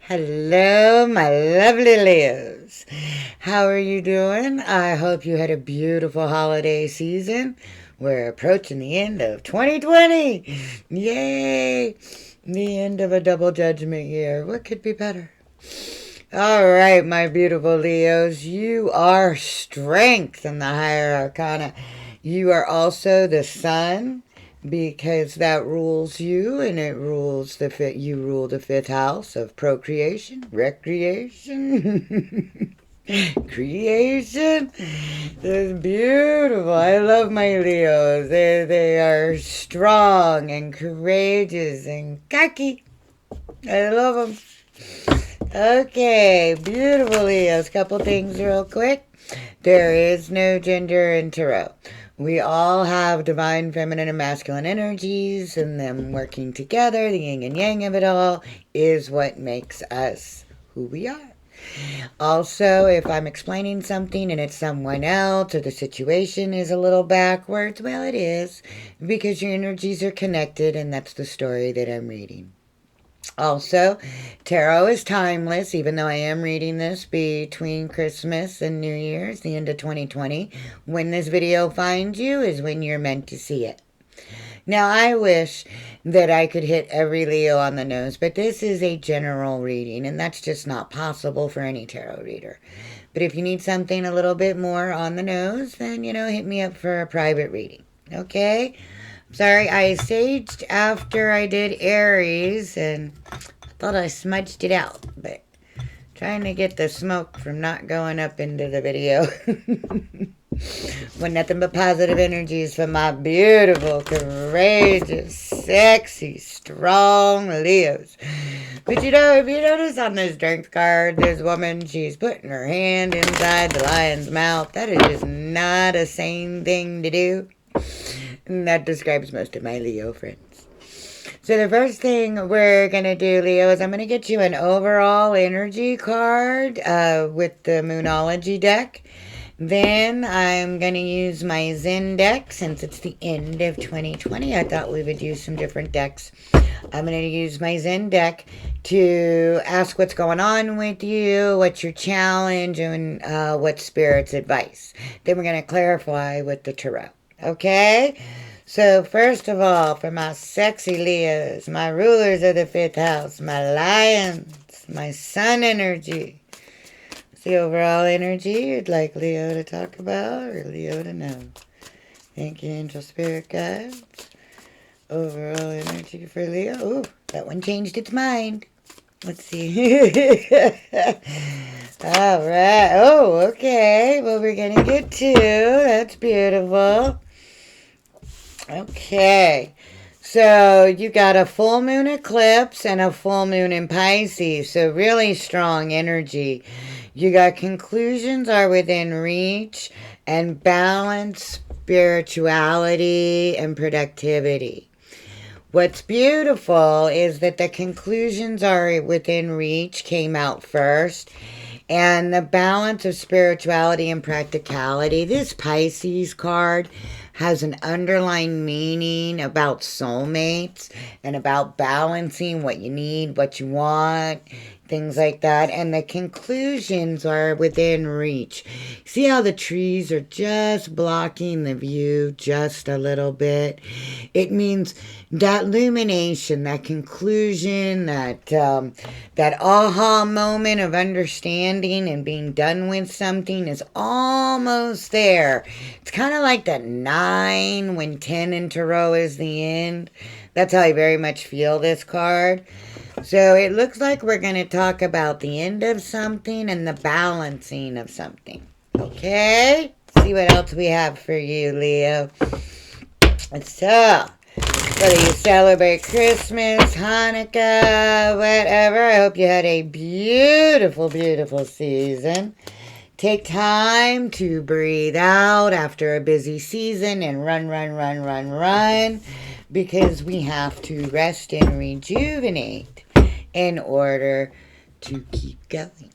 Hello, my lovely Leos. How are you doing? I hope you had a beautiful holiday season. We're approaching the end of 2020. Yay! The end of a double judgment year. What could be better? All right, my beautiful Leos, you are strength in the higher arcana. You are also the sun because that rules you and it rules the fit. You rule the fifth house of procreation, recreation, creation. That's beautiful. I love my Leos. They are strong and courageous and cocky. I love them. Okay, beautiful Leos. Couple things real quick. There is no gender in tarot. We all have divine feminine and masculine energies, and them working together, the yin and yang of it all, is what makes us who we are. Also, if I'm explaining something and it's someone else or the situation is a little backwards, well, it is, because your energies are connected, and that's the story that I'm reading. Also, tarot is timeless, even though I am reading this between Christmas and New Year's, the end of 2020. When this video finds you is when you're meant to see it. Now, I wish that I could hit every Leo on the nose, but this is a general reading, and that's just not possible for any tarot reader. But if you need something a little bit more on the nose, then, hit me up for a private reading. Okay? Sorry, I saged after I did Aries, and I thought I smudged it out, but trying to get the smoke from not going up into the video. With nothing but positive energies from my beautiful, courageous, sexy, strong Leos. But if you notice on the strength card, this woman, she's putting her hand inside the lion's mouth. That is just not a sane thing to do. And that describes most of my Leo friends. So the first thing we're going to do, Leo, is I'm going to get you an overall energy card with the Moonology deck. Then I'm going to use my Zen deck. Since it's the end of 2020, I thought we would use some different decks. I'm going to use my Zen deck to ask what's going on with you, what's your challenge, and what's Spirit's advice. Then we're going to clarify with the Tarot. Okay? So first of all, for my sexy Leos, my rulers of the fifth house, my lions, my sun energy. What's the overall energy you'd like Leo to talk about or Leo to know? Thank you, angel spirit guides. Overall energy for Leo. Ooh, that one changed its mind. Let's see. All right. Oh, okay. Well, we're going to get two. That's beautiful. Okay, so you got a full moon eclipse and a full moon in Pisces, so really strong energy. You got conclusions are within reach and balance, spirituality, and productivity. What's beautiful is that the conclusions are within reach came out first. And the balance of spirituality and practicality. This Pisces card has an underlying meaning about soulmates and about balancing what you need, what you want, things like that. And the conclusions are within reach. See how the trees are just blocking the view just a little bit? It means that illumination, that conclusion, that aha moment of understanding and being done with something is almost there. It's kind of like that 9 when 10 in Tarot is the end. That's how I very much feel this card. So it looks like we're going to talk about the end of something and the balancing of something. Okay? See what else we have for you, Leo. So, whether you celebrate Christmas, Hanukkah, whatever, I hope you had a beautiful, beautiful season. Take time to breathe out after a busy season and run, because we have to rest and rejuvenate in order to keep going.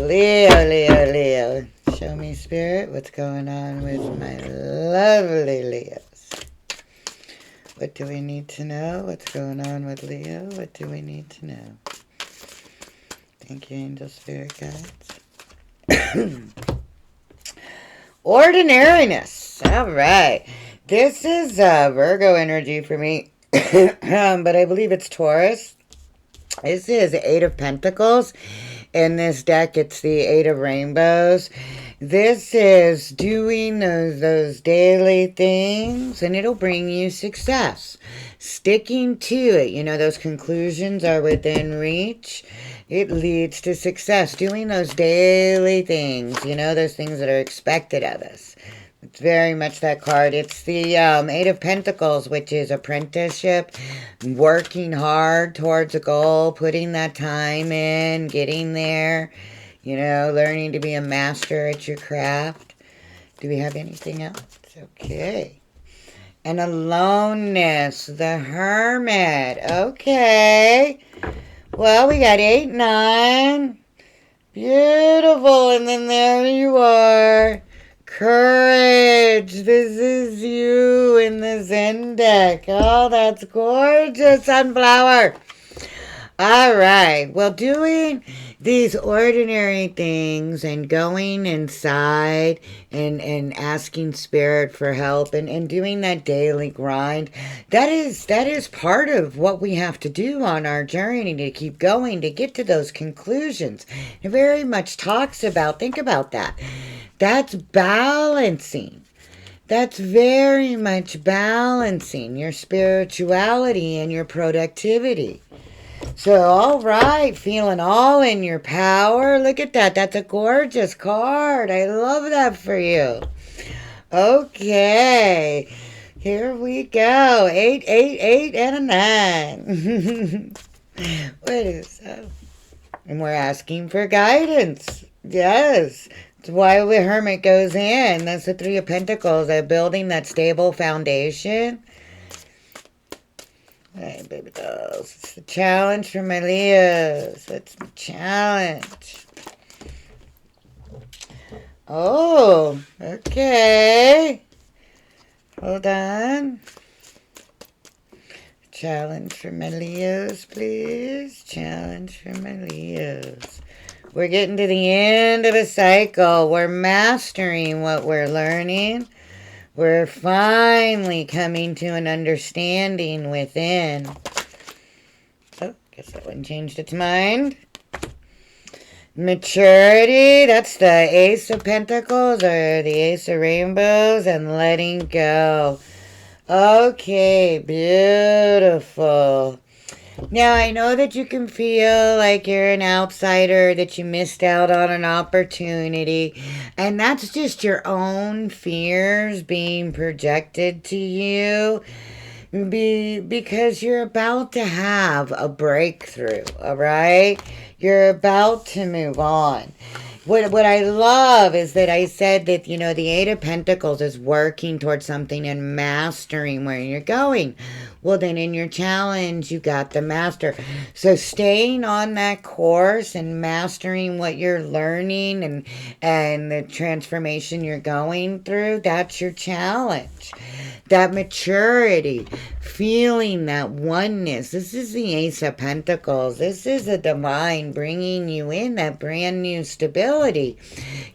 Leo. Show me, Spirit, what's going on with my lovely Leos. What do we need to know? What's going on with Leo? What do we need to know? Thank you, angel spirit guides. Ordinariness. All right. This is Virgo energy for me. But I believe it's Taurus. This is Eight of Pentacles. In this deck, it's the Eight of Rainbows. This is doing those daily things, and it'll bring you success. Sticking to it. You know, those conclusions are within reach. It leads to success. Doing those daily things. You know, those things that are expected of us. It's very much that card. It's the Eight of Pentacles, which is apprenticeship, working hard towards a goal, putting that time in, getting there, you know, learning to be a master at your craft. Do we have anything else? Okay. And aloneness, the Hermit. Okay. Well, we got 8, 9. Beautiful. And then there you are. Courage. This is you in the Zen deck. Oh, that's gorgeous, sunflower. All right. Well, doing these ordinary things and going inside and asking spirit for help and doing that daily grind, that is part of what we have to do on our journey to keep going, to get to those conclusions. It very much talks about, think about that. That's balancing. That's very much balancing your spirituality and your productivity. So, all right, feeling all in your power. Look at that. That's a gorgeous card. I love that for you. Okay. Here we go. 8, 8, 8, and a 9. What is that? And we're asking for guidance. Yes. That's why the Hermit goes in. That's the Three of Pentacles. They're building that stable foundation. Hey, baby dolls. It's the challenge for my Leos. It's the challenge. Oh, okay. Hold on. Challenge for my Leos, please. Challenge for my Leos. We're getting to the end of a cycle. We're mastering what we're learning. We're finally coming to an understanding within. Oh, guess that one changed its mind. Maturity, that's the Ace of Pentacles or the Ace of Rainbows, and letting go. Okay, beautiful. Now, I know that you can feel like you're an outsider, that you missed out on an opportunity, and that's just your own fears being projected to you because you're about to have a breakthrough, all right? You're about to move on. What I love is that I said that, you know, the Eight of Pentacles is working towards something and mastering where you're going. Well, then in your challenge, you got the master. So staying on that course and mastering what you're learning and the transformation you're going through, that's your challenge. That maturity, feeling that oneness. This is the Ace of Pentacles. This is a divine bringing you in that brand new stability.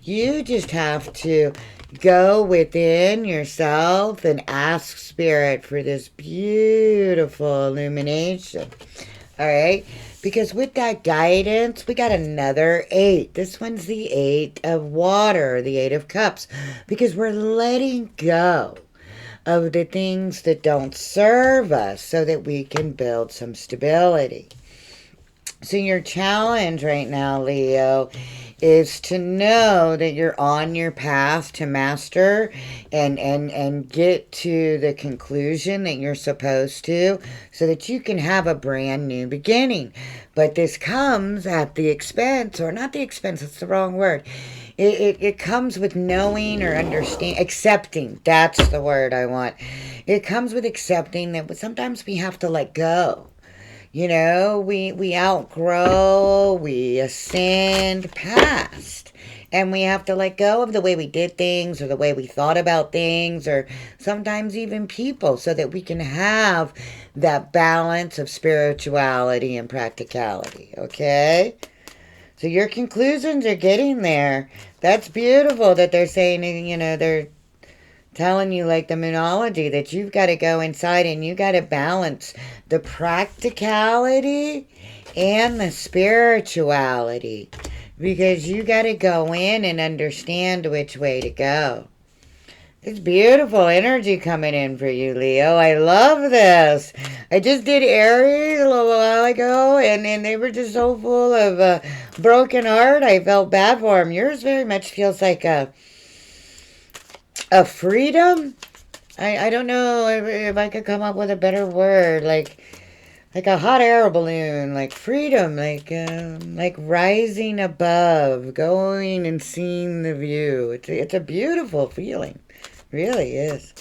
You just have to go within yourself and ask Spirit for this beautiful illumination. All right? Because with that guidance, we got another 8. This one's the 8 of water, the 8 of cups. Because we're letting go of the things that don't serve us so that we can build some stability. So your challenge right now, Leo, is to know that you're on your path to master and get to the conclusion that you're supposed to so that you can have a brand new beginning. But this comes at the expense, or not the expense, it's the wrong word. It comes with knowing or understanding, accepting. That's the word I want. It comes with accepting that sometimes we have to let go. You know, we outgrow, we ascend past. And we have to let go of the way we did things or the way we thought about things or sometimes even people so that we can have that balance of spirituality and practicality, okay? So your conclusions are getting there. That's beautiful that they're saying, they're telling you like the moonology that you've got to go inside and you got to balance the practicality and the spirituality because you got to go in and understand which way to go. It's beautiful energy coming in for you, Leo. I love this. I just did Aries a little while ago, and they were just so full of broken heart. I felt bad for them. Yours very much feels like a freedom. I don't know if I could come up with a better word, like a hot air balloon, like freedom, like rising above, going and seeing the view. It's a beautiful feeling, really is.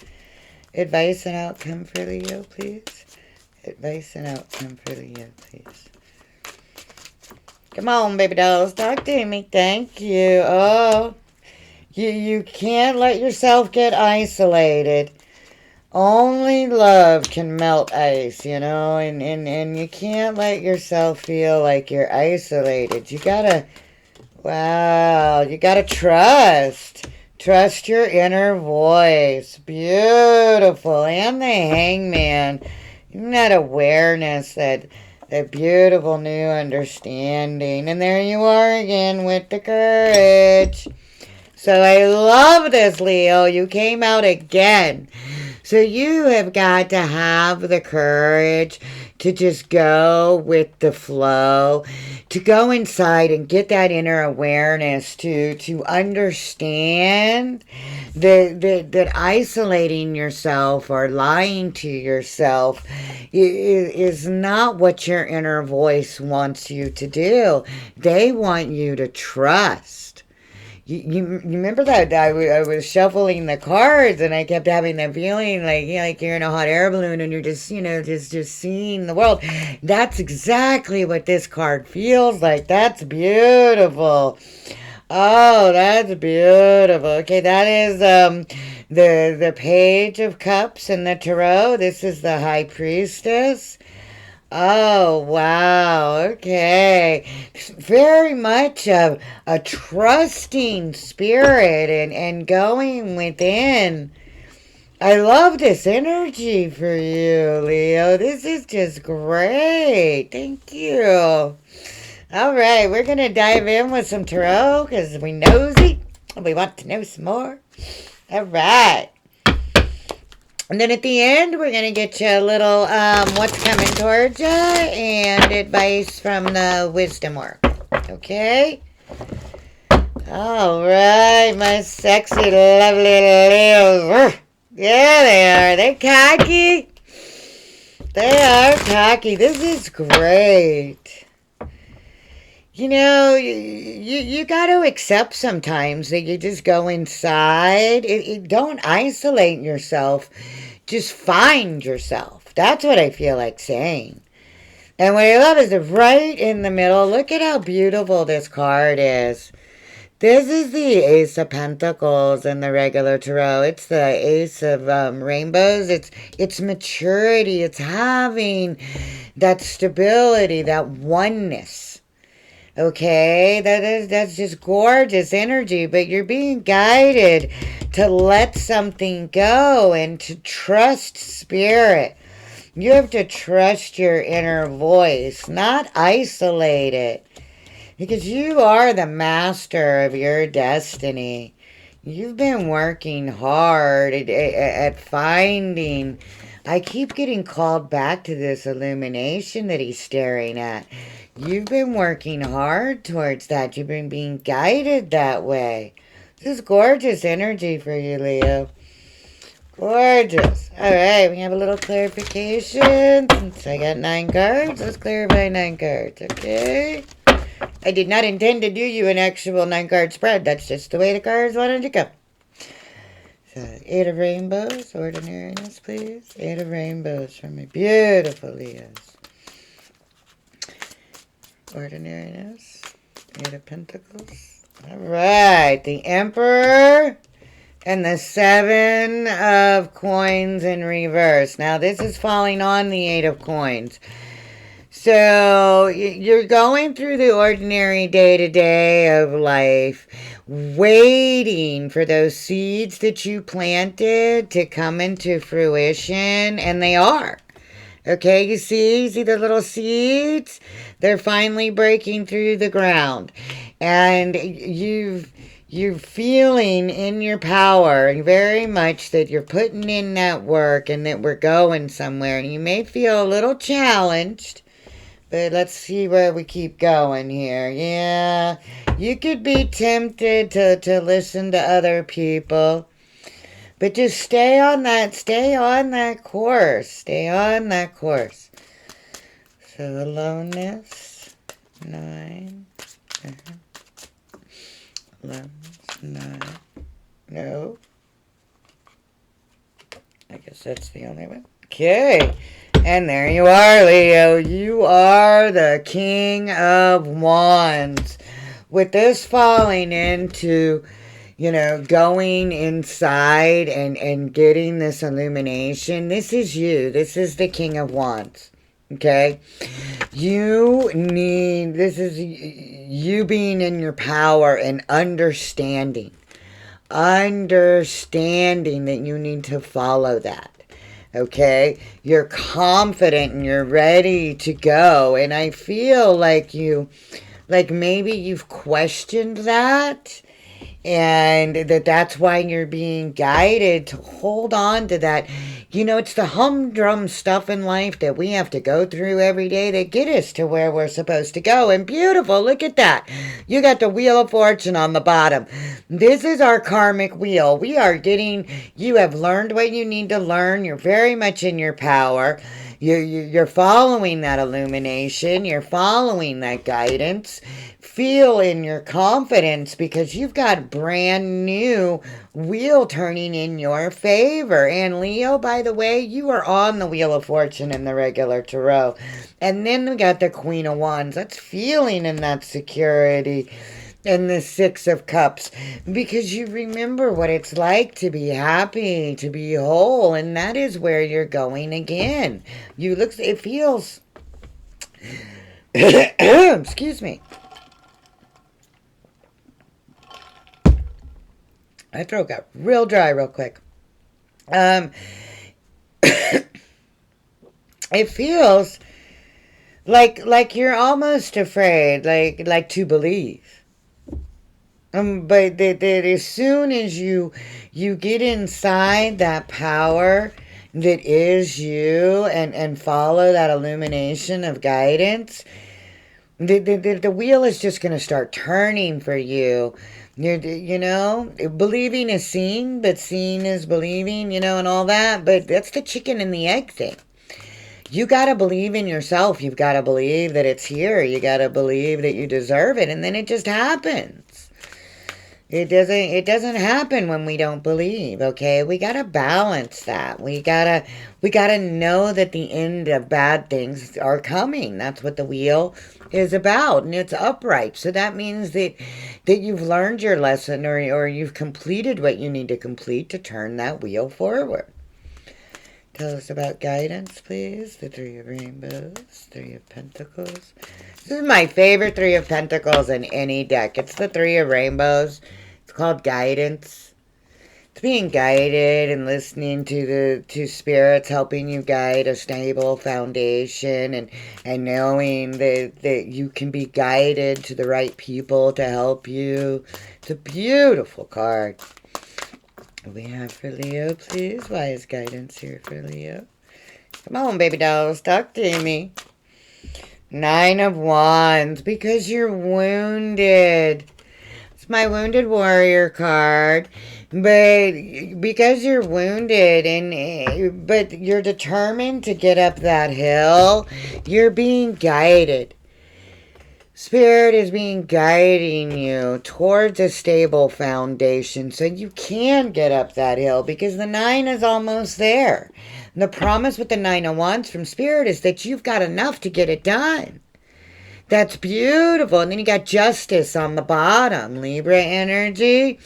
Advice and outcome for Leo, please. Advice and outcome for Leo, please. Come on, baby dolls, talk to me. Thank you. Oh, you can't let yourself get isolated. Only love can melt ice, and you can't let yourself feel like you're isolated. You gotta trust. Trust your inner voice. Beautiful. And the hangman. Isn't that awareness, that beautiful new understanding? And there you are again with the courage. So I love this, Leo. You came out again. So you have got to have the courage to just go with the flow, to go inside and get that inner awareness, to understand that isolating yourself or lying to yourself is not what your inner voice wants you to do. They want you to trust. You remember that I was shuffling the cards and I kept having that feeling like you're in a hot air balloon and you're just just seeing the world. That's exactly what this card feels like. That's beautiful. Oh, that's beautiful. Okay, that is the Page of Cups in the Tarot. This is the High Priestess. Oh, wow. Okay. Very much a trusting spirit and going within. I love this energy for you, Leo. This is just great. Thank you. All right, we're going to dive in with some tarot because we nosy and we want to know some more. All right. And then at the end, we're going to get you a little what's coming towards you and advice from the wisdom work. Okay? All right, my sexy, lovely Leos. Yeah, they are. They're cocky. They are cocky. This is great. You got to accept sometimes that you just go inside. Don't isolate yourself. Just find yourself. That's what I feel like saying. And what I love is right in the middle. Look at how beautiful this card is. This is the Ace of Pentacles in the regular tarot. It's the Ace of Rainbows. It's maturity. It's having that stability, that oneness. Okay, that's just gorgeous energy, but you're being guided to let something go and to trust spirit. You have to trust your inner voice, not isolate it, because you are the master of your destiny. You've been working hard at finding. I keep getting called back to this illumination that he's staring at. You've been working hard towards that. You've been being guided that way. This is gorgeous energy for you, Leo. Gorgeous. All right, we have a little clarification. Since I got 9 cards, let's clarify 9 cards, okay? I did not intend to do you an actual 9-card spread. That's just the way the cards wanted to go. So, 8 of Rainbows, ordinariness, please. 8 of Rainbows for my beautiful Leos. Ordinariness, 8 of Pentacles, All right, the Emperor and the 7 of coins in reverse. Now, this is falling on the 8 of coins. So, you're going through the ordinary day-to-day of life, waiting for those seeds that you planted to come into fruition, and they are. Okay, you see the little seeds? They're finally breaking through the ground. And you're feeling in your power very much that you're putting in that work and that we're going somewhere. You may feel a little challenged, but let's see where we keep going here. Yeah, you could be tempted to listen to other people. But just stay on that course. Stay on that course. So aloneness, 9. Aloneness, 9. No. I guess that's the only one. Okay. And there you are, Leo. You are the King of Wands. With this falling into, going inside and getting this illumination, this is you. This is the King of Wands. Okay? This is you being in your power and understanding. Understanding that you need to follow that. Okay? You're confident and you're ready to go. And I feel like maybe you've questioned that, and that's why you're being guided to hold on to that. It's the humdrum stuff in life that we have to go through every day that get us to where we're supposed to go. And beautiful, look at that. You got the Wheel of Fortune on the bottom. This is our karmic wheel. You have learned what you need to learn. You're very much in your power. You're following that illumination. You're following that guidance. Feel in your confidence because you've got brand new wheel turning in your favor. And Leo, by the way, you are on the Wheel of Fortune in the regular tarot. And then we got the Queen of Wands. That's feeling in that security. And the 6 of Cups, because you remember what it's like to be happy, to be whole, and that is where you're going again. It feels, excuse me. My throat got real dry real quick. It feels like you're almost afraid, like to believe. But that as soon as you get inside that power that is you and follow that illumination of guidance, the wheel is just going to start turning for you. Believing is seeing, but seeing is believing, and all that. But that's the chicken and the egg thing. You got to believe in yourself. You've got to believe that it's here. You got to believe that you deserve it. And then it just happens. It doesn't happen when we don't believe, okay? We got to balance that. We got to know that the end of bad things are coming. That's what the wheel is about, and it's upright. So that means that you've learned your lesson or you've completed what you need to complete to turn that wheel forward. Tell us about guidance, please. The 3 of Rainbows, 3 of Pentacles. This is my favorite 3 of Pentacles in any deck. It's the 3 of Rainbows. It's called guidance. It's being guided and listening to spirits helping you guide a stable foundation and knowing that you can be guided to the right people to help you. It's a beautiful card. We have for Leo, please. Why is guidance here for Leo? Come on, baby dolls, talk to me. 9 of Wands, because you're wounded. It's my Wounded Warrior card. But because you're wounded, but you're determined to get up that hill, you're being guided. Spirit is guiding you towards a stable foundation so you can get up that hill because the 9 is almost there. And the promise with the 9 of Wands from Spirit is that you've got enough to get it done. That's beautiful. And then you got justice on the bottom. Libra energy.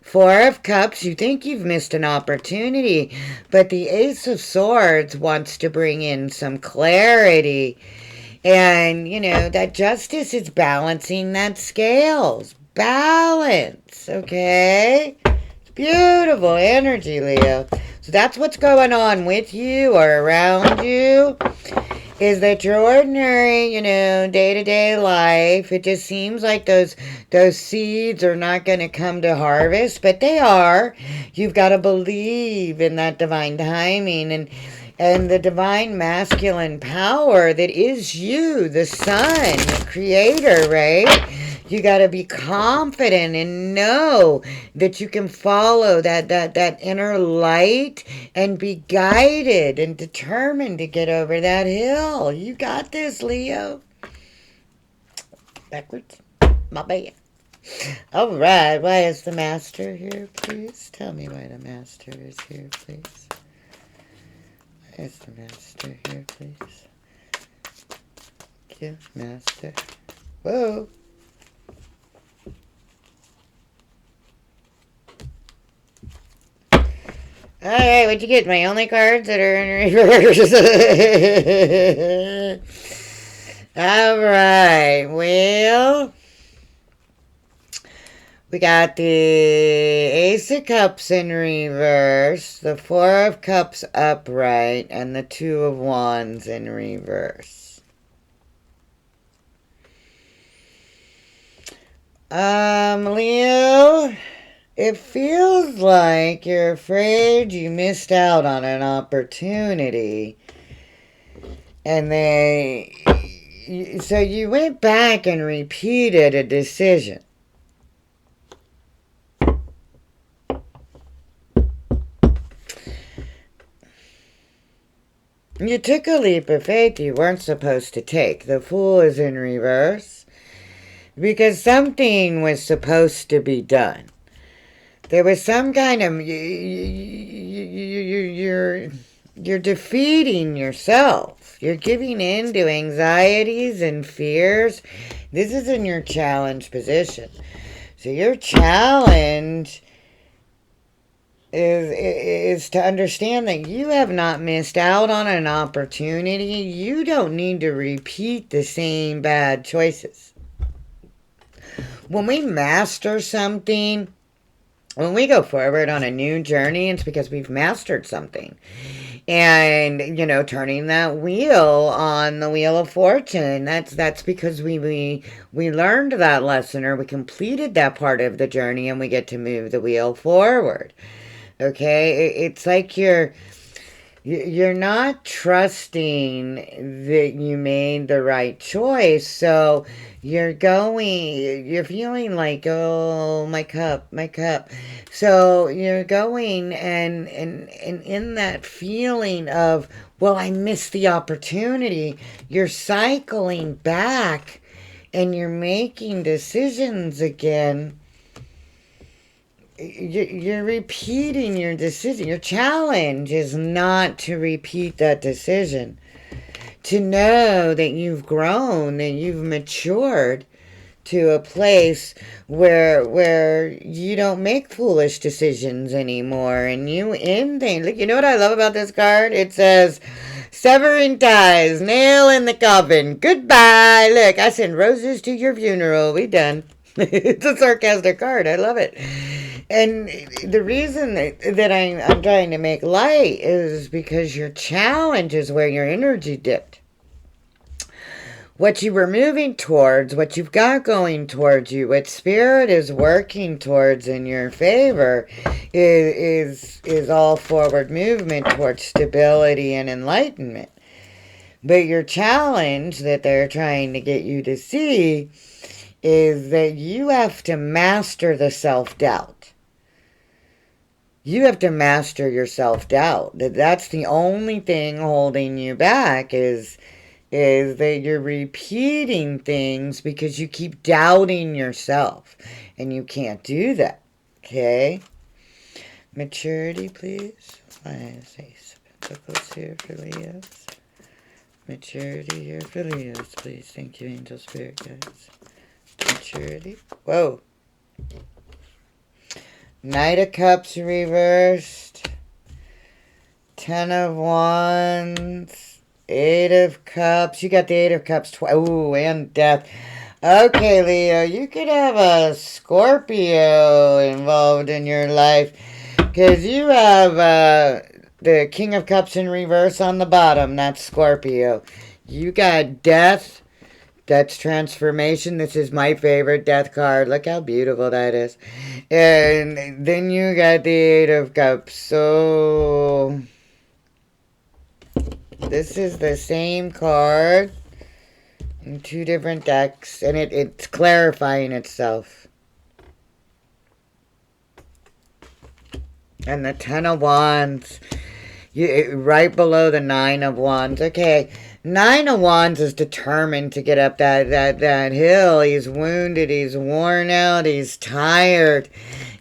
Four of Cups, you think you've missed an opportunity, but the Ace of Swords wants to bring in some clarity. And, you know, that justice is balancing that scales. Balance, okay? It's beautiful energy, Leo. So that's what's going on with you or around you. Is that your ordinary, you know, day-to-day life, it just seems like those seeds are not going to come to harvest, but they are. You've got to believe in that divine timing and the divine masculine power that is you, the sun, the creator, right? You got to be confident and know that you can follow that inner light and be guided and determined to get over that hill. You got this, Leo. Backwards. My bad. All right. Why is the master here, please? Tell me why the master is here, please. Why is the master here, please? Thank you, master. Whoa. Alright, what'd you get? My only cards that are in reverse. Alright, well, we got the Ace of Cups in reverse, the Four of Cups upright, and the Two of Wands in reverse. Leo, it feels like you're afraid you missed out on an opportunity. And so you went back and repeated a decision. You took a leap of faith you weren't supposed to take. The Fool is in reverse because something was supposed to be done. There was some kind of you're defeating yourself. You're giving in to anxieties and fears. This is in your challenge position. So your challenge is to understand that you have not missed out on an opportunity. You don't need to repeat the same bad choices. When we master something, when we go forward on a new journey, it's because we've mastered something. And, you know, turning that wheel on the wheel of fortune, that's because we learned that lesson, or we completed that part of the journey, and we get to move the wheel forward. Okay? It's like you're not trusting that you made the right choice, so you're feeling like, oh, my cup. So you're going and in that feeling of, well, I missed the opportunity, you're cycling back and you're making decisions again. You're repeating your decision. Your challenge is not to repeat that decision. To know that you've grown, that you've matured to a place where you don't make foolish decisions anymore, and you end things. Look, you know what I love about this card? It says, severing ties, nail in the coffin, goodbye. Look, I send roses to your funeral. We done. It's a sarcastic card. I love it. And the reason that I'm trying to make light is because your challenge is where your energy dipped. What you were moving towards, what you've got going towards you, what Spirit is working towards in your favor is all forward movement towards stability and enlightenment. But your challenge that they're trying to get you to see is that you have to master the self-doubt. You have to master your self-doubt. That's the only thing holding you back is that you're repeating things because you keep doubting yourself. And you can't do that. Okay? Maturity, please. Why is Ace of Pentacles here for Leos? Maturity here for Leos, please. Thank you, Angel Spirit Guides. Maturity. Whoa. Knight of Cups reversed. 10 of Wands. 8 of Cups. You got the 8 of Cups twice. Ooh, and Death. Okay, Leo, you could have a Scorpio involved in your life. Because you have the King of Cups in reverse on the bottom. That's Scorpio. You got Death. That's transformation. This is my favorite Death card. Look how beautiful that is. And then you got the 8 of Cups. So this is the same card in 2 different decks. And it's clarifying itself. And the 10 of Wands. Right below the 9 of Wands. Okay. 9 of Wands is determined to get up that hill. He's wounded. He's worn out. He's tired.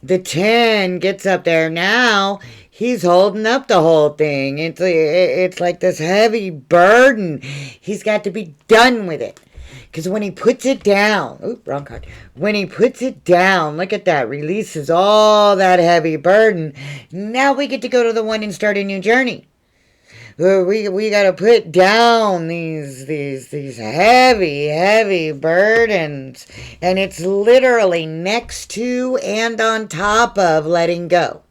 The 10 gets up there now. He's holding up the whole thing. It's like this heavy burden. He's got to be done with it. Because when he puts it down, oop, wrong card. When he puts it down, look at that, releases all that heavy burden. Now we get to go to the one and start a new journey. We got to put down these heavy burdens. And it's literally next to and on top of letting go.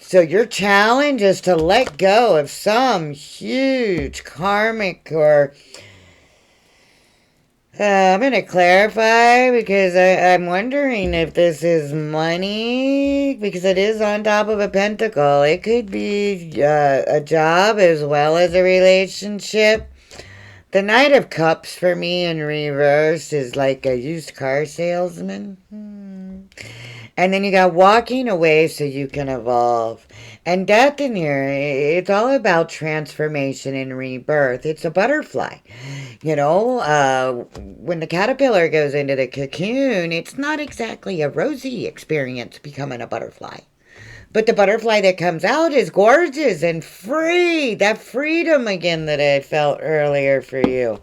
So your challenge is to let go of some huge karmic or... I'm going to clarify because I'm wondering if this is money, because it is on top of a pentacle. It could be a job as well as a relationship. The Knight of Cups for me in reverse is like a used car salesman. And then you got walking away so you can evolve. And Death in here, it's all about transformation and rebirth. It's a butterfly. You know, when the caterpillar goes into the cocoon, it's not exactly a rosy experience becoming a butterfly. But the butterfly that comes out is gorgeous and free. That freedom again that I felt earlier for you.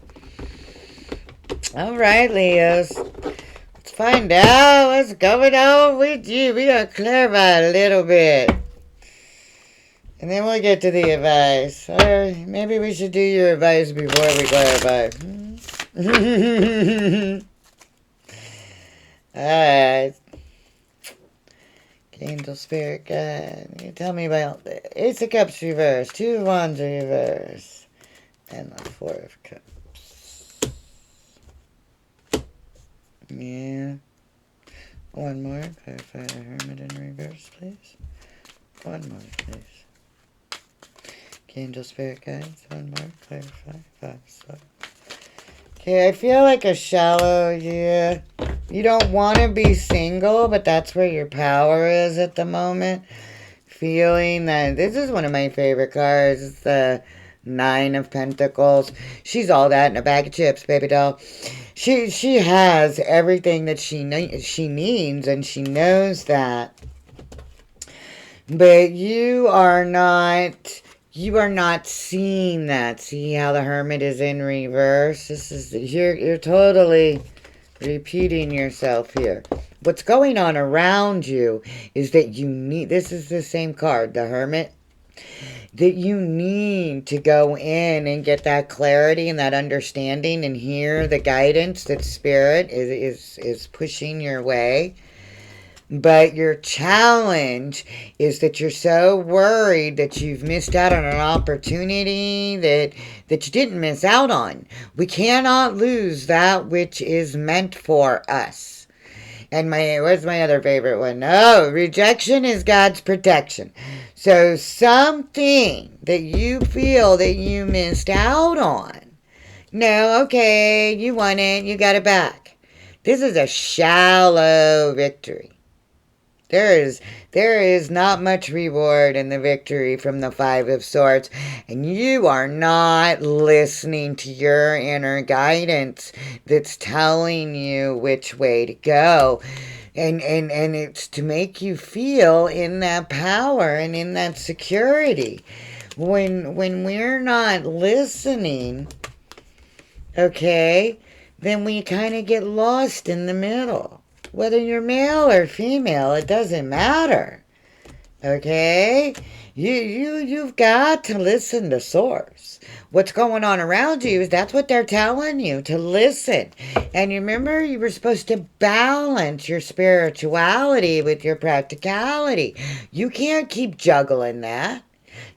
All right, Leos. Let's find out what's going on with you. We gotta clarify a little bit. And then we'll get to the advice. Or maybe we should do your advice before we clarify. Alright. Angel Spirit Guide. You tell me about the Ace of Cups reverse, 2 of Wands reverse, and the 4 of Cups. Yeah. One more. Clarify the Hermit in reverse, please. One more, please. Angel Spirit Guides. One more. Clarify. 5 star. Okay, I feel like a shallow, yeah. You don't want to be single, but that's where your power is at the moment. Feeling that, this is one of my favorite cards. It's the 9 of Pentacles. She's all that in a bag of chips, baby doll. She has everything that she needs, and she knows that. But you are not seeing that. See how the Hermit is in reverse? This is, you're totally repeating yourself here. What's going on around you is that you need, this is the same card, the Hermit, that you need to go in and get that clarity and that understanding and hear the guidance that Spirit is pushing your way. But your challenge is that you're so worried that you've missed out on an opportunity that you didn't miss out on. We cannot lose that which is meant for us. And what's my other favorite one? Oh, rejection is God's protection. So something that you feel that you missed out on. No, okay, you won it. You got it back. This is a shallow victory. There is not much reward in the victory from the 5 of Swords. And you are not listening to your inner guidance that's telling you which way to go. And it's to make you feel in that power and in that security. when we're not listening, okay, then we kind of get lost in the middle. Whether you're male or female, it doesn't matter. Okay? You've got to listen to source. What's going on around you, that's what they're telling you, to listen. And you remember, you were supposed to balance your spirituality with your practicality. You can't keep juggling that.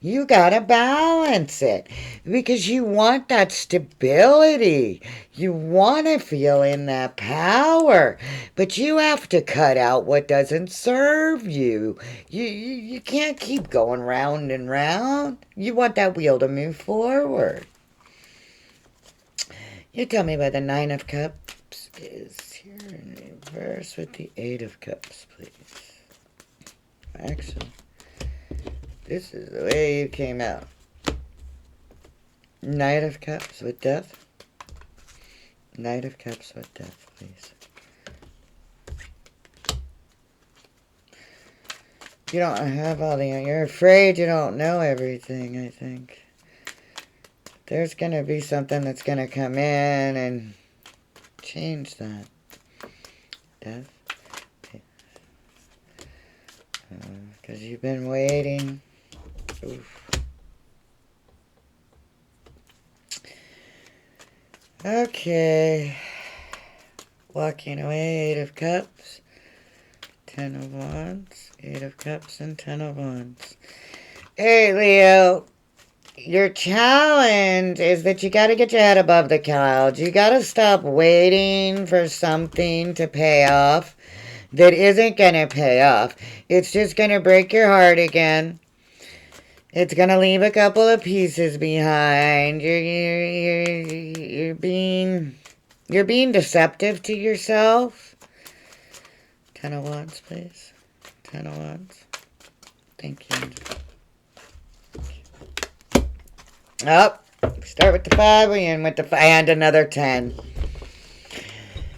You gotta balance it because you want that stability. You want to feel in that power, but you have to cut out what doesn't serve you. You can't keep going round and round. You want that wheel to move forward. You tell me why the Nine of Cups is here in reverse with the Eight of Cups, please. Actually, this is the way you came out. Knight of Cups with Death. Knight of Cups with Death, please. You don't have all the... You're afraid you don't know everything, I think. There's going to be something that's going to come in and change that. Death. Because you've been waiting. Oof. Okay. Walking away, Eight of Cups. 10 of Wands. 8 of Cups and 10 of Wands. Hey, Leo. Your challenge is that you got to get your head above the clouds. You got to stop waiting for something to pay off that isn't going to pay off. It's just going to break your heart again. It's going to leave a couple of pieces behind. You're being deceptive to yourself. 10 of Wands, please. 10 of Wands. Thank you. Up. Start with the 5. We end with the 5. And another 10.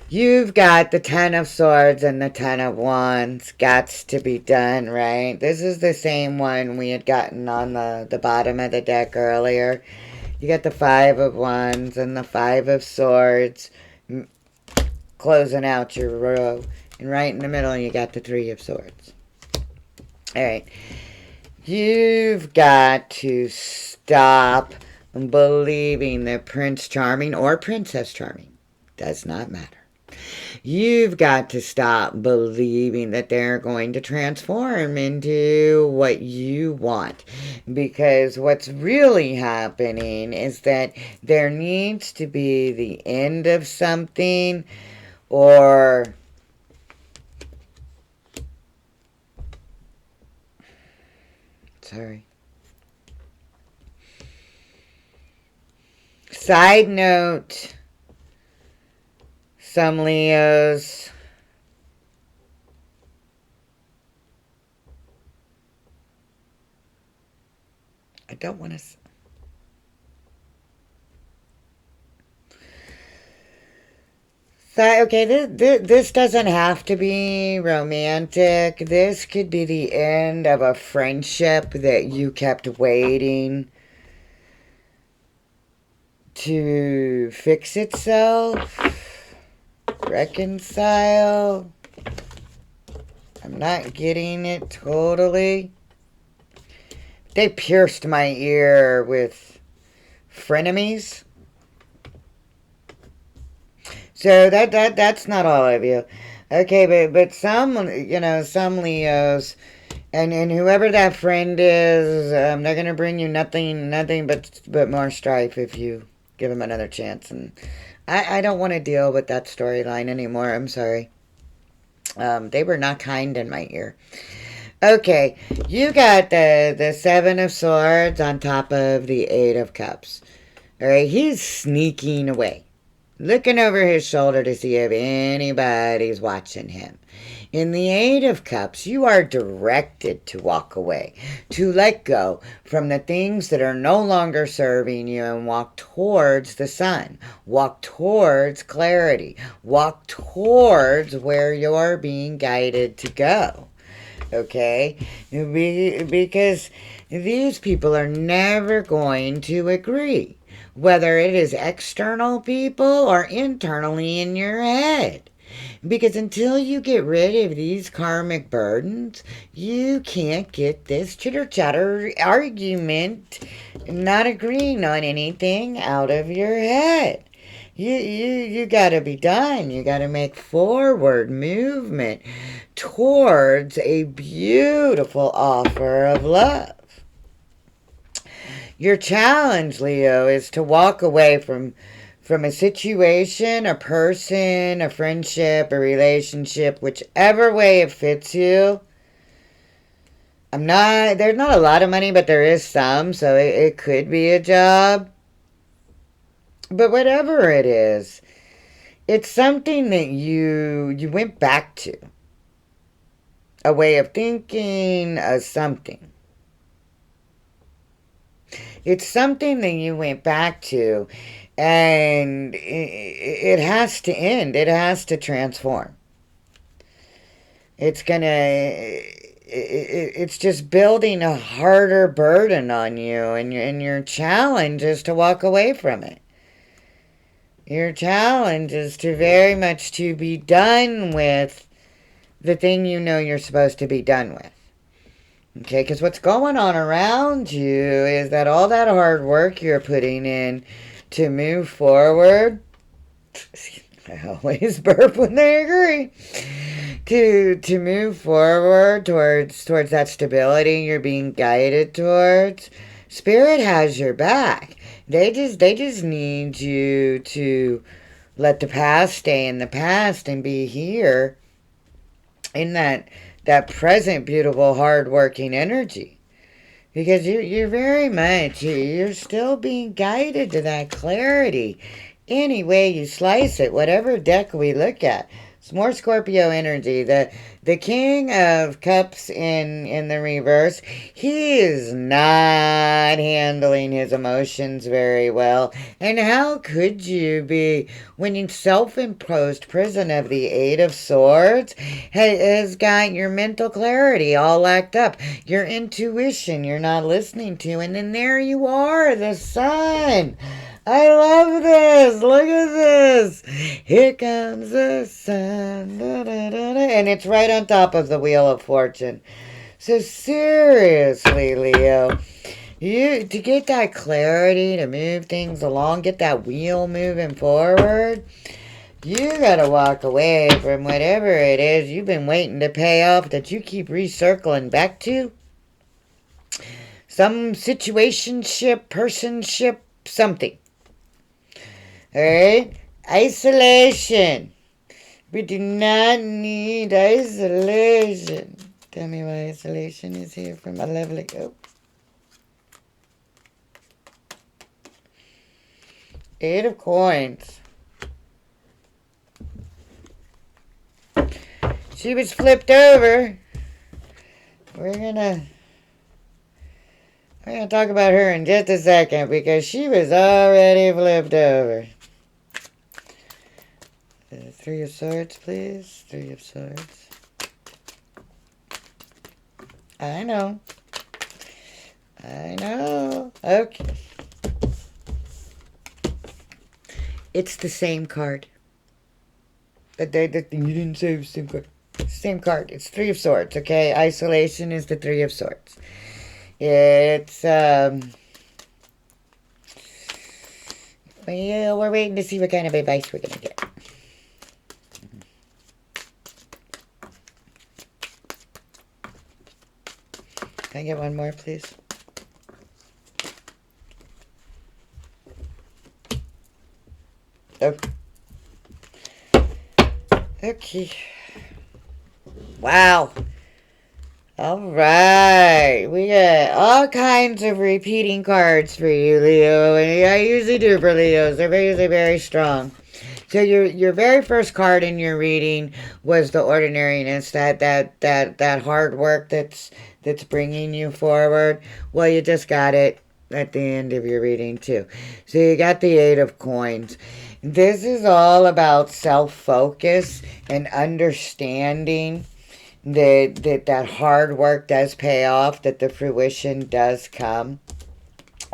You've got the 10 of Swords and the 10 of Wands. Gots to be done, right? This is the same one we had gotten on the bottom of the deck earlier. You got the 5 of Wands and the 5 of Swords closing out your row. And right in the middle, you got the 3 of Swords. All right. You've got to stop believing that Prince Charming or Princess Charming, does not matter. You've got to stop believing that they're going to transform into what you want. Because what's really happening is that there needs to be the end of something, or sorry. Side note, some Leos I don't want to... Okay, this doesn't have to be romantic. This could be the end of a friendship that you kept waiting to fix itself, reconcile. I'm not getting it totally. They pierced my ear with frenemies. So that's not all of you. Okay, but some, some Leos, and whoever that friend is, they're going to bring you nothing but more strife if you give them another chance. And I don't want to deal with that storyline anymore. I'm sorry. They were not kind in my ear. Okay, you got the 7 of Swords on top of the 8 of Cups. All right, he's sneaking away, looking over his shoulder to see if anybody's watching him. In the 8 of Cups, you are directed to walk away, to let go from the things that are no longer serving you and walk towards the sun. Walk towards clarity. Walk towards where you're being guided to go. Okay? Because these people are never going to agree, whether it is external people or internally in your head. Because until you get rid of these karmic burdens, you can't get this chitter chatter argument, not agreeing on anything, out of your head. You gotta be done. You gotta make forward movement towards a beautiful offer of love. Your challenge, Leo, is to walk away from a situation, a person, a friendship, a relationship, whichever way it fits you. There's not a lot of money, but there is some, so it could be a job. But whatever it is, it's something that you went back to. A way of thinking, a something. It's something that you went back to, and it has to end. It has to transform. It's just building a harder burden on you, and your challenge is to walk away from it. Your challenge is to very much to be done with the thing you know you're supposed to be done with. Okay, because what's going on around you is that all that hard work you're putting in to move forward, I always burp when they agree, to move forward towards that stability you're being guided towards, Spirit has your back. They just need you to let the past stay in the past and be here in that present, beautiful, hard-working energy. Because you're very much, you're still being guided to that clarity. Any way you slice it, whatever deck we look at. It's more Scorpio energy. The King of Cups in the reverse, he is not handling his emotions very well. And how could you be when in self-imposed prison of the Eight of Swords has got your mental clarity all lacked up, your intuition you're not listening to, and then there you are, the Sun. I love this. Look at this. Here comes the sun. Da, da, da, da. And it's right on top of the Wheel of Fortune. So seriously, Leo, to get that clarity, to move things along, get that wheel moving forward, you gotta walk away from whatever it is you've been waiting to pay off that you keep recircling back to. Some situationship, personship, something. Alright? Isolation. We do not need isolation. Tell me why isolation is here for my lovely. Oh. Eight of Coins. She was flipped over. We're gonna talk about her in just a second because she was already flipped over. Three of Swords, please. Three of Swords. I know. Okay. It's the same card. You didn't say it was the same card. Same card. It's Three of Swords, okay? Isolation is the Three of Swords. It's, well, we're waiting to see what kind of advice we're going to get. Can I get one more, please? Okay. Okay. Wow. All right. We got all kinds of repeating cards for you, Leo. And I usually do for Leos. They're usually very strong. So your very first card in your reading was the ordinariness, that hard work that's bringing you forward. Well, you just got it at the end of your reading too. So you got the Eight of Coins. This is all about self-focus and understanding that hard work does pay off, that the fruition does come.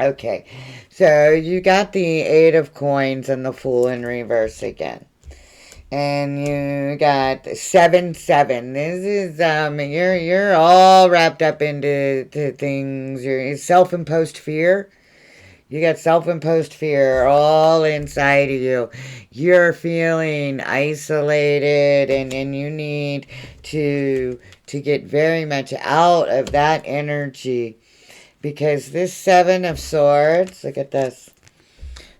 Okay, so you got the Eight of Coins and the Fool in reverse again. And you got 7-7. This is you're all wrapped up into things. Your self-imposed fear. You got self-imposed fear all inside of you. You're feeling isolated, and you need to get very much out of that energy, because this Seven of Swords, look at this.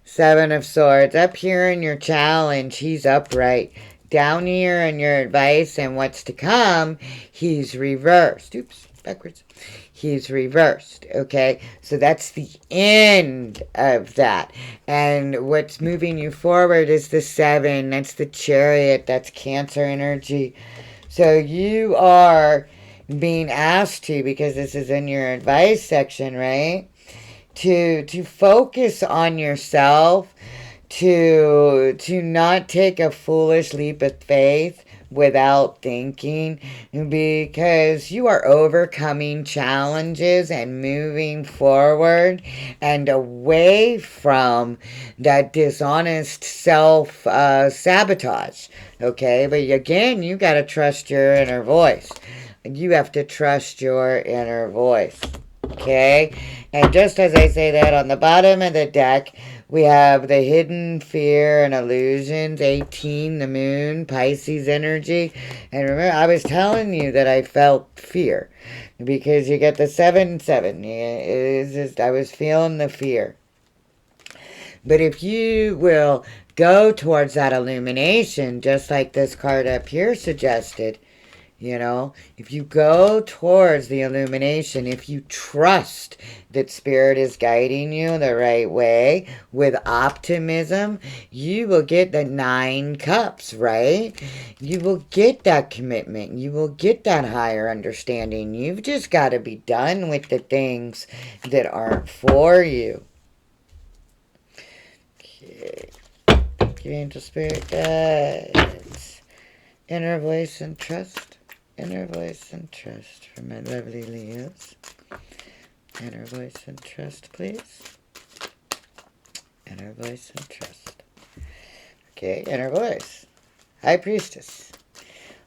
Seven of Swords. Up here in your challenge, he's upright. Down here in your advice and what's to come, he's reversed. Oops, backwards. He's reversed, okay? So that's the end of that. And what's moving you forward is the Seven. That's the Chariot. That's Cancer energy. So you are being asked to, because this is in your advice section, right? To focus on yourself, to not take a foolish leap of faith without thinking, because you are overcoming challenges and moving forward and away from that dishonest self sabotage. Okay, but again, you got to trust your inner voice. You have to trust your inner voice. Okay, and just as I say that, on the bottom of the deck, we have the hidden fear and illusions, 18, the moon, Pisces energy. And remember, I was telling you that I felt fear, because you get the 7-7. It's just, I was feeling the fear. But if you will go towards that illumination, just like this card up here suggested, you know, if you go towards the illumination, if you trust that Spirit is guiding you the right way with optimism, you will get the 9 cups, right? You will get that commitment. You will get that higher understanding. You've just got to be done with the things that aren't for you. Okay. Angel Spirit guides. Inner voice and trust. Inner voice and trust for my lovely Leos. Inner voice and trust, please. Inner voice and trust. Okay, inner voice. High Priestess.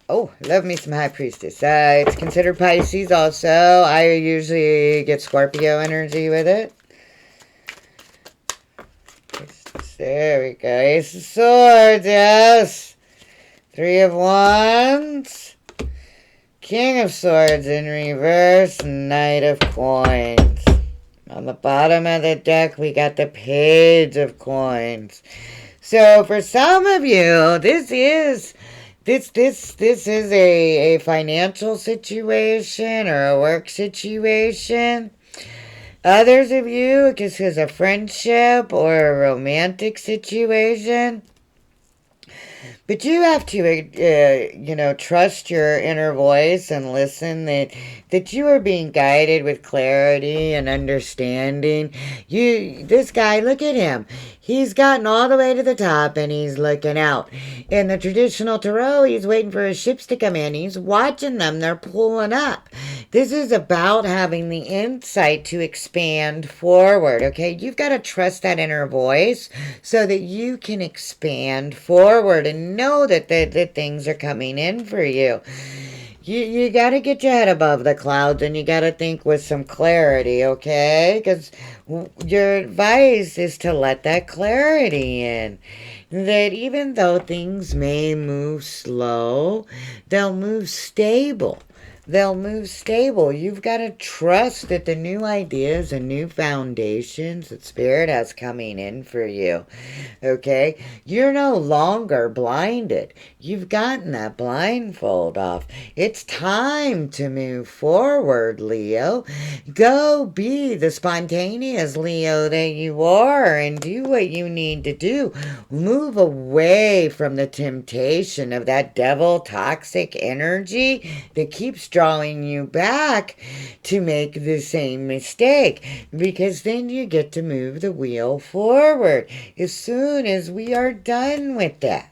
Oh, love me some High Priestess. It's considered Pisces also. I usually get Scorpio energy with it. Priestess. There we go. Ace of Swords, yes. 3 of Wands. King of Swords in reverse, Knight of Coins. On the bottom of the deck, we got the Page of Coins. So for some of you, this is a financial situation or a work situation. Others of you, this is a friendship or a romantic situation. But you have to, trust your inner voice and listen that you are being guided with clarity and understanding. This guy, look at him. He's gotten all the way to the top and he's looking out. In the traditional tarot, he's waiting for his ships to come in. He's watching them. They're pulling up. This is about having the insight to expand forward, okay? You've got to trust that inner voice so that you can expand forward and know that the things are coming in for you. You got to get your head above the clouds and you got to think with some clarity, okay? Because your advice is to let that clarity in. That even though things may move slow, they'll move stable. They'll move stable. You've got to trust that the new ideas and new foundations that Spirit has coming in for you, okay? You're no longer blinded. You've gotten that blindfold off. It's time to move forward, Leo. Go be the spontaneous Leo that you are and do what you need to do. Move away from the temptation of that devil toxic energy that keeps drawing you back to make the same mistake, because then you get to move the wheel forward as soon as we are done with that.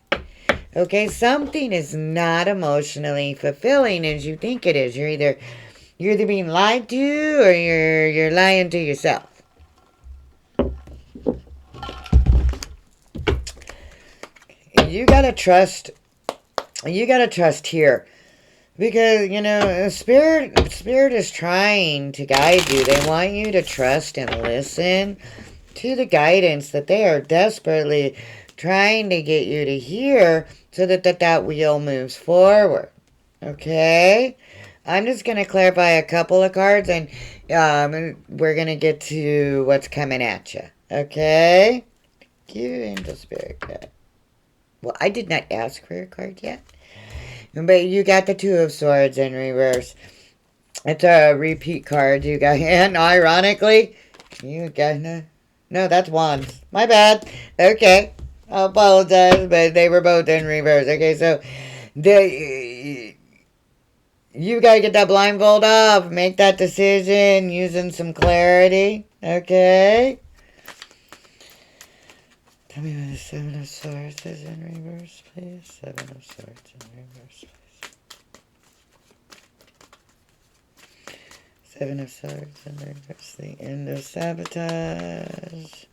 Okay, something is not emotionally fulfilling as you think it is. You're either being lied to or you're lying to yourself. You gotta trust. You gotta trust here. Because, spirit is trying to guide you. They want you to trust and listen to the guidance that they are desperately trying to get you to hear so that wheel moves forward. Okay? I'm just going to clarify a couple of cards and we're going to get to what's coming at you. Okay? Give Angel Spirit card. Well, I did not ask for a card yet. But you got the Two of Swords in reverse. It's a repeat card you got. And ironically, you got... No, that's Wands. My bad. Okay. I apologize, but they were both in reverse. Okay, so... You got to get that blindfold off. Make that decision using some clarity. Okay? Tell me when the Seven of Swords is in reverse, please. Seven of Swords in reverse, please. Seven of Swords in reverse. The end of sabotage.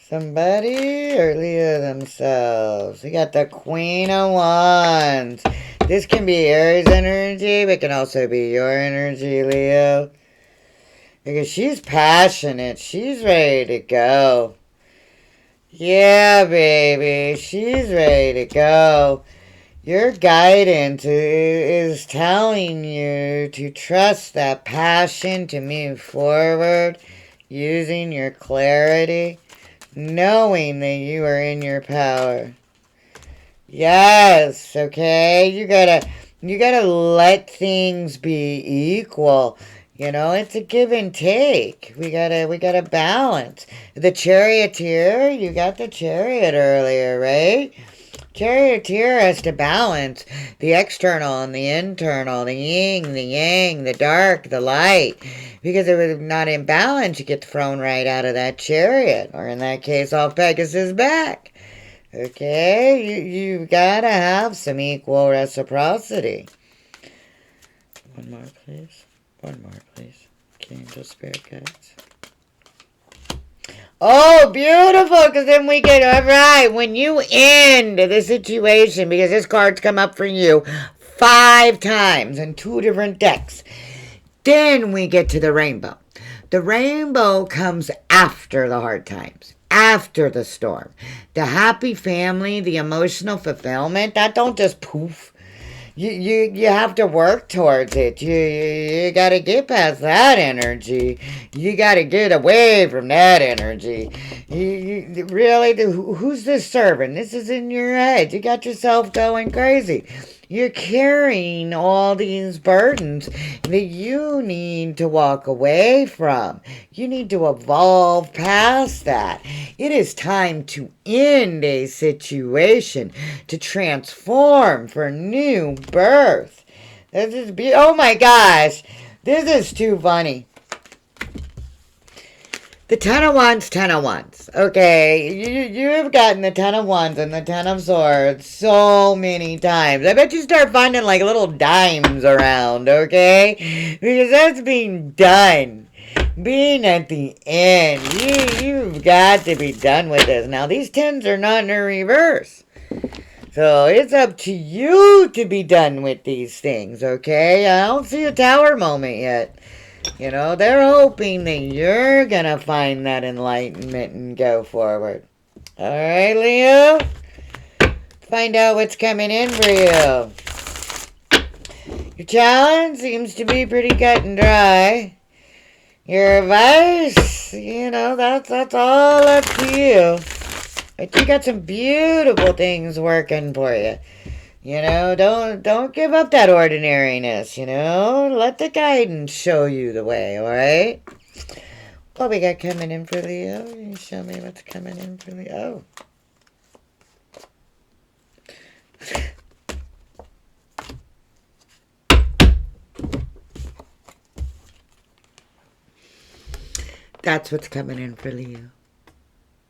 Somebody or Leo themselves. We got the Queen of Wands. This can be Aries energy, but it can also be your energy, Leo. Because she's passionate. She's ready to go. Yeah, baby. She's ready to go. Your guidance is telling you to trust that passion to move forward using your clarity, knowing that you are in your power. Yes, okay? You gotta let things be equal. It's a give and take. We gotta balance. The Charioteer, you got the Chariot earlier, right? Charioteer has to balance the external and the internal, the yin, the yang, the dark, the light. Because if it's not in balance, you get thrown right out of that chariot. Or in that case, off Pegasus' back. Okay? You gotta have some equal reciprocity. One more, please. One more, please. Angel Spirit Guides. Oh, beautiful, because then we get, all right, when you end the situation, because this card's come up for you 5 times in 2 different decks, then we get to the rainbow. The rainbow comes after the hard times, after the storm. The happy family, the emotional fulfillment, that don't just poof. You have to work towards it. You got to get past that energy. You got to get away from that energy. Really, who's this serving? This is in your head. You got yourself going crazy. You're carrying all these burdens that you need to walk away from. You need to evolve past that. It is time to end a situation, to transform for new birth. Oh my gosh, this is too funny. The Ten of Wands, Ten of Wands. Okay, you have gotten the Ten of Wands and the Ten of Swords so many times. I bet you start finding like little dimes around, okay? Because that's being done. Being at the end. You've got to be done with this. Now, these tens are not in a reverse. So, it's up to you to be done with these things, okay? I don't see a tower moment yet. They're hoping that you're going to find that enlightenment and go forward. All right, Leo? Find out what's coming in for you. Your challenge seems to be pretty cut and dry. Your advice, that's all up to you. But you got some beautiful things working for you. Don't give up that ordinariness, Let the guidance show you the way, all right? What we got coming in for Leo? Can you show me what's coming in for Leo? That's what's coming in for Leo.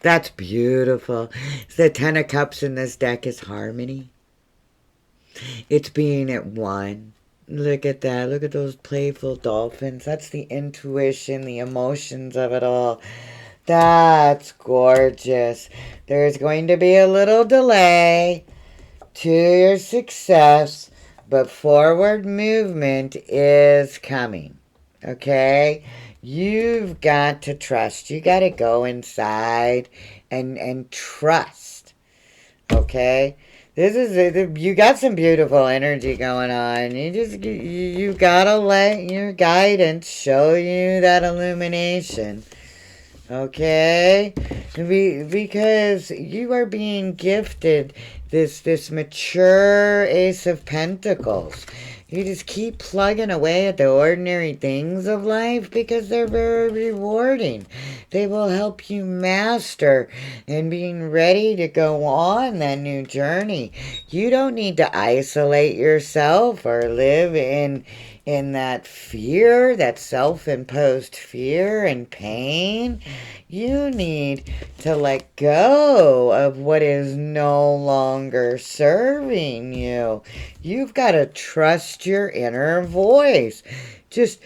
That's beautiful. The Ten of Cups in this deck is harmony. It's being at one. Look at that. Look at those playful dolphins. That's the intuition, the emotions of it all. That's gorgeous. There's going to be a little delay to your success, but forward movement is coming. Okay? You've got to trust. You got to go inside and trust. Okay? This is you got some beautiful energy going on. You gotta let your guidance show you that illumination. Okay? Because you are being gifted this mature Ace of Pentacles. You just keep plugging away at the ordinary things of life because they're very rewarding. They will help you master and being ready to go on that new journey. You don't need to isolate yourself or live in that fear, that self-imposed fear and pain. You need to let go of what is no longer serving you. You've got to trust your inner voice. Just,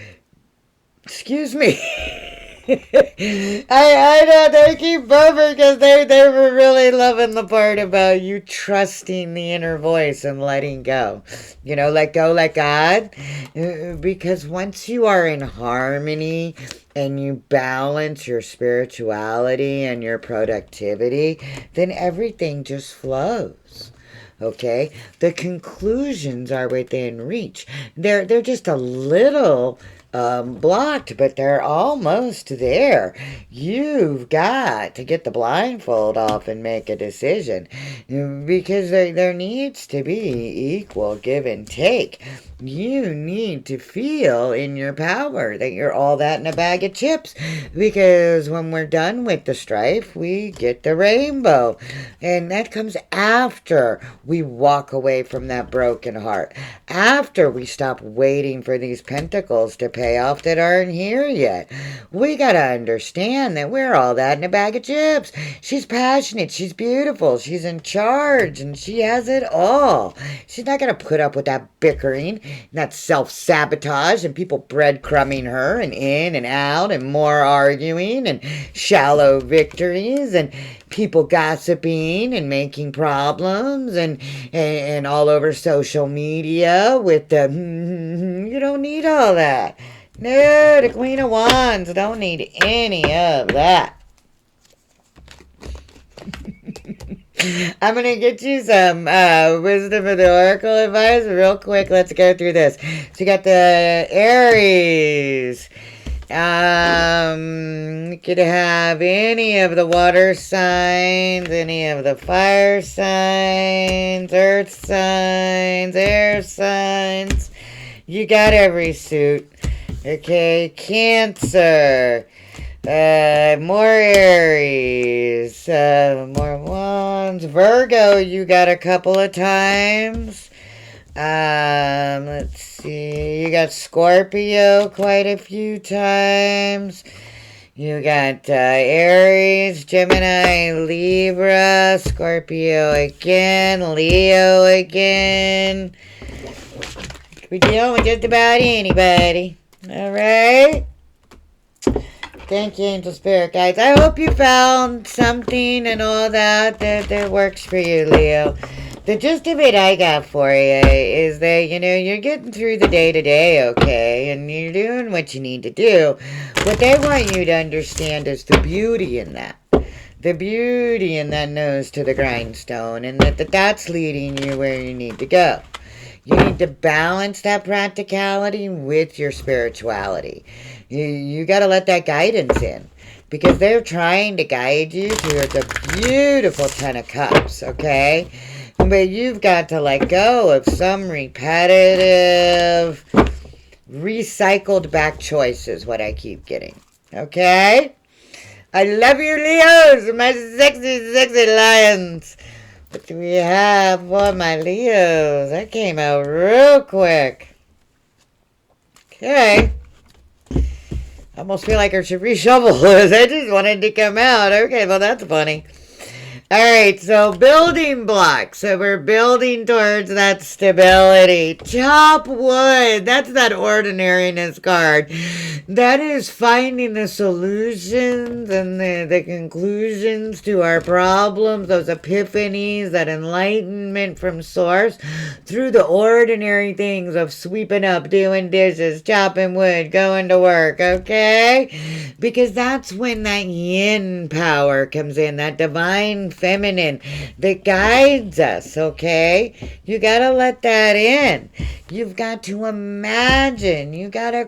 excuse me. I know they keep bumping because they were really loving the part about you trusting the inner voice and letting go. Let go, let God. Because once you are in harmony and you balance your spirituality and your productivity, then everything just flows. Okay? The conclusions are within reach. They're just a little blocked, but they're almost there. You've got to get the blindfold off and make a decision, because there needs to be equal give and take. You need to feel in your power that you're all that in a bag of chips, because when we're done with the strife, we get the rainbow. And that comes after we walk away from that broken heart, after we stop waiting for these pentacles to pay off that aren't here yet. We gotta understand that we're all that in a bag of chips. She's passionate, she's beautiful, she's in charge, and she has it all. She's not gonna put up with that bickering, that self-sabotage, and people breadcrumbing her, and in and out, and more arguing, and shallow victories, and people gossiping and making problems, and all over social media with the you don't need all that. No, the Queen of Wands don't need any of that. I'm going to get you some Wisdom of the Oracle advice real quick. Let's go through this. So you got the Aries. You could have any of the water signs, any of the fire signs, earth signs, air signs. You got every suit. Okay, Cancer. More Aries, more Wands. Virgo, you got a couple of times. Let's see. You got Scorpio quite a few times. You got Aries, Gemini, Libra, Scorpio again, Leo again. We're dealing with just about anybody. All right. Thank you, Angel Spirit Guides. I hope you found something and all that works for you, Leo. The gist of it I got for you is that, you're getting through the day-to-day, okay, and you're doing what you need to do. What they want you to understand is the beauty in that. The beauty in that nose to the grindstone, and that's leading you where you need to go. You need to balance that practicality with your spirituality. You got to let that guidance in, because they're trying to guide you towards a beautiful Ten of Cups, okay? But you've got to let go of some repetitive, recycled back choices, what I keep getting, okay? I love you, Leos, my sexy, sexy lions. What do we have for my Leos? That came out real quick. Okay. I almost feel like I should reshuffle this. I just wanted to come out. Okay, well, that's funny. All right, so building blocks. So we're building towards that stability. Chop wood. That's that ordinariness card. That is finding the solutions and the conclusions to our problems, those epiphanies, that enlightenment from source through the ordinary things of sweeping up, doing dishes, chopping wood, going to work, okay? Because that's when that yin power comes in, that divine feminine that guides us, okay? You gotta let that in. You've got to imagine. You gotta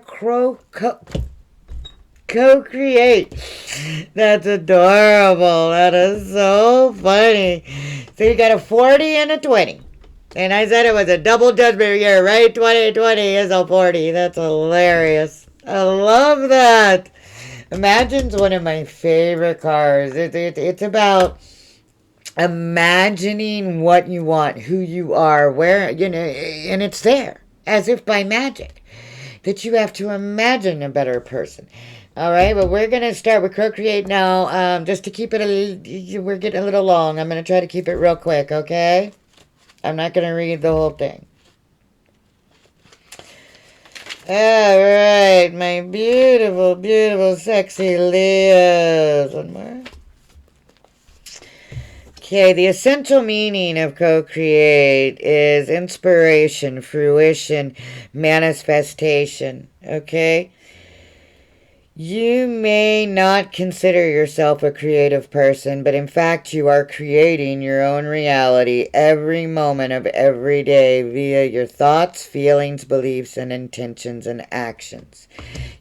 co-create. That's adorable. That is so funny. So you got a 40 and a 20. And I said it was a double judgment year, right? 2020 is a 40. That's hilarious. I love that. Imagine's one of my favorite cards. It's about imagining what you want, who you are, where, and it's there, as if by magic, that you have to imagine a better person. All right, well, we're going to start with Procreate now. Just to keep it we're getting a little long. I'm going to try to keep it real quick, okay? I'm not going to read the whole thing. All right, my beautiful, beautiful, sexy Leos. One more. Okay, the essential meaning of co-create is inspiration, fruition, manifestation, okay? You may not consider yourself a creative person, but in fact you are creating your own reality every moment of every day via your thoughts, feelings, beliefs, and intentions and actions.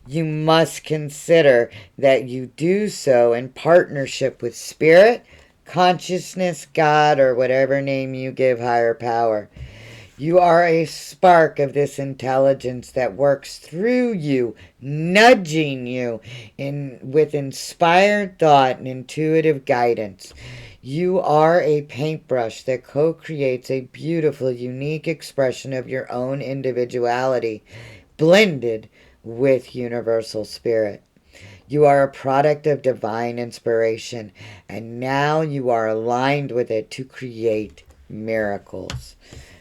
You must consider that you do so in partnership with Spirit, consciousness, God, or whatever name you give higher power. You are a spark of this intelligence that works through you, nudging you with inspired thought and intuitive guidance. You are a paintbrush that co-creates a beautiful, unique expression of your own individuality, blended with universal spirit. You are a product of divine inspiration, and now you are aligned with it to create miracles.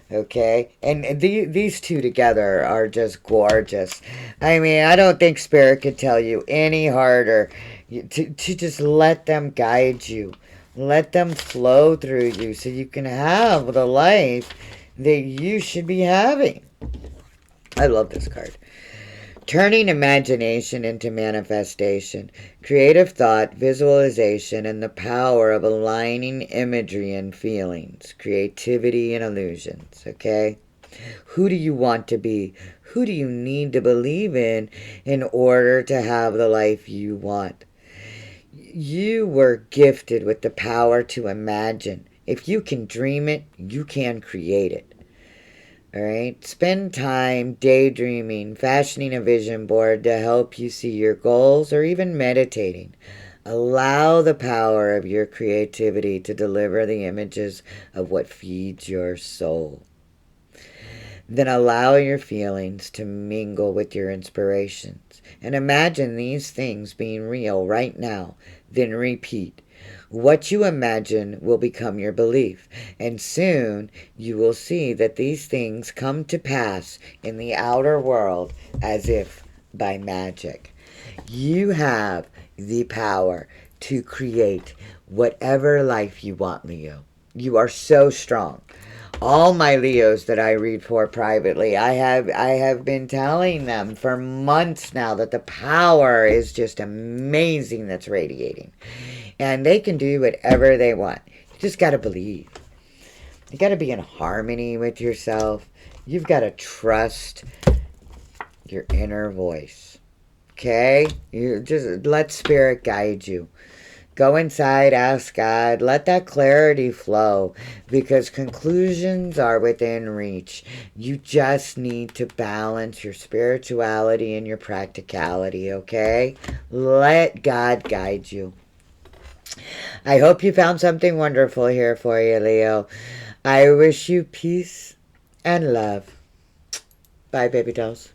Okay, and these two together are just gorgeous. I mean, I don't think Spirit could tell you any harder to just let them guide you. Let them flow through you so you can have the life that you should be having. I love this card. Turning imagination into manifestation, creative thought, visualization, and the power of aligning imagery and feelings, creativity and illusions, okay? Who do you want to be? Who do you need to believe in order to have the life you want? You were gifted with the power to imagine. If you can dream it, you can create it. All right, spend time daydreaming, fashioning a vision board to help you see your goals, or even meditating. Allow the power of your creativity to deliver the images of what feeds your soul. Then allow your feelings to mingle with your inspirations. And imagine these things being real right now. Then repeat. What you imagine will become your belief, and soon you will see that these things come to pass in the outer world as if by magic. You have the power to create whatever life you want, Leo. You are so strong. All my Leos that I read for privately, I have been telling them for months now that the power is just amazing that's radiating. And they can do whatever they want. You just got to believe. You got to be in harmony with yourself. You've got to trust your inner voice. Okay? You just let Spirit guide you. Go inside, ask God, let that clarity flow, because conclusions are within reach. You just need to balance your spirituality and your practicality, okay? Let God guide you. I hope you found something wonderful here for you, Leo. I wish you peace and love. Bye, baby dolls.